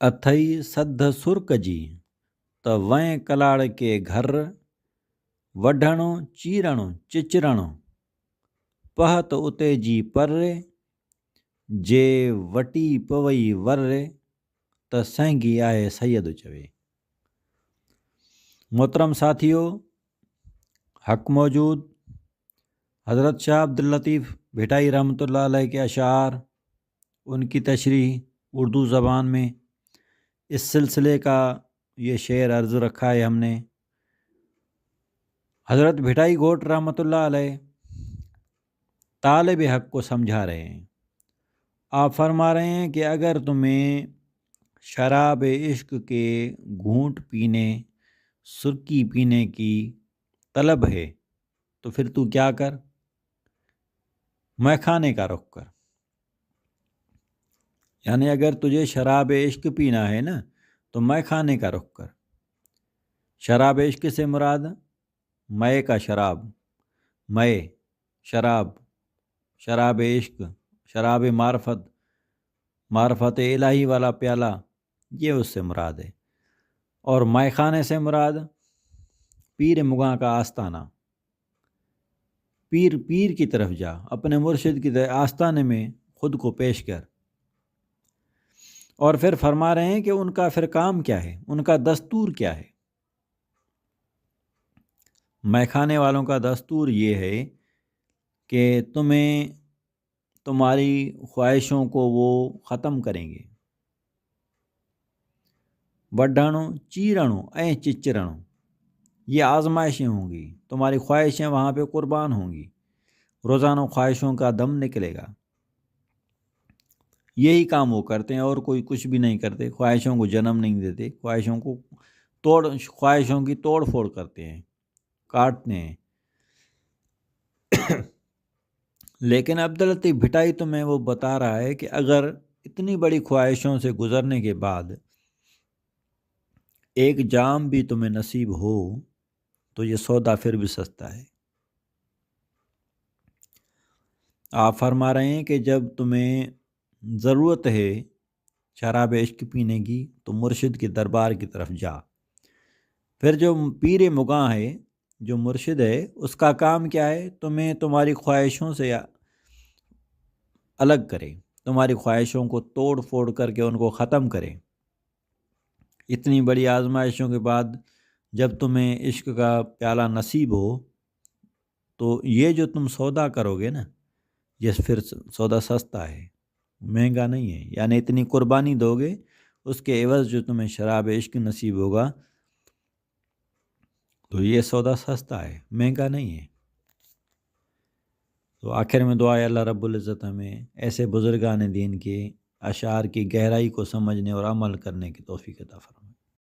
अथई सद्ध सुर्क जी त वैं कलाड़ के घर वढणो चीरणो चिचरणो पहत उते जी पर्रे जे वटी पवई वर्रे त सहंगी आहे सैयद चवे। मोहतरम साथियों, हक मौजूद हज़रत शाह अब्दुल लतीफ़ भिटाई रहमतुल्लाह अलैह के अशार, उनकी तशरीह उर्दू ज़बान में, इस सिलसिले का ये शेर अर्ज़ रखा है हमने। हज़रत भिटाई गोट रहमतुल्लाह अलैह तालिब हक़ को समझा रहे हैं। आप फरमा रहे हैं कि अगर तुम्हें शराब इश्क के घूंट पीने, सुर्की पीने की तलब है तो फिर तू क्या कर, मैखाने का रुख कर। यानी अगर तुझे शराब इश्क पीना है ना तो मैखाने का रुख कर। शराब इश्क से मुराद मय का शराब, मय शराब, शराब इश्क, शराब मार्फत, मार्फत इलाही वाला प्याला, ये उससे मुराद है। और मैखाने से मुराद पीर मुगा का आस्ताना। पीर की तरफ जा, अपने मुर्शिद की तरफ आस्ताने में खुद को पेश कर। और फिर फरमा रहे हैं कि उनका फिर काम क्या है, उनका दस्तूर क्या है। मैखाने वालों का दस्तूर ये है कि तुम्हें, तुम्हारी ख्वाहिशों को वो ख़त्म करेंगे। वड्ढाणु चीरणु ऐ चिचरणु, ये आजमाइशें होंगी, तुम्हारी ख्वाहिशें वहाँ पे कुर्बान होंगी, रोज़ाना ख्वाहिशों का दम निकलेगा। यही काम वो करते हैं और कोई कुछ भी नहीं करते। ख्वाहिशों को जन्म नहीं देते, ख्वाहिशों की तोड़ फोड़ करते हैं, काटते हैं। लेकिन अब्दुल लतीफ़ भिटाई तुम्हें वो बता रहा है कि अगर इतनी बड़ी ख्वाहिशों से गुजरने के बाद एक जाम भी तुम्हें नसीब हो तो ये सौदा फिर भी सस्ता है। आप फरमा रहे हैं कि जब तुम्हें ज़रूरत है शराब इश्क पीने की तो मुर्शिद के दरबार की तरफ जा। फिर जो पीर मुगा है, जो मुर्शिद है, उसका काम क्या है, तुम्हें तुम्हारी ख्वाहिशों से अलग करे, तुम्हारी ख्वाहिशों को तोड़ फोड़ करके उनको ख़त्म करे। इतनी बड़ी आजमाइशों के बाद जब तुम्हें इश्क का प्याला नसीब हो तो ये जो तुम सौदा करोगे ना, ये फिर सौदा सस्ता है, महंगा नहीं है। यानी इतनी कुर्बानी दोगे, उसके एवज़ जो तुम्हें शराब इश्क नसीब होगा तो ये सौदा सस्ता है, महंगा नहीं है। तो आखिर में दुआ है अल्लाह रब्बुल इज़्ज़त हमें ऐसे बुज़ुर्गान दीन के अशार की गहराई को समझने और अमल करने की तौफ़ीक़ अता फरमाए।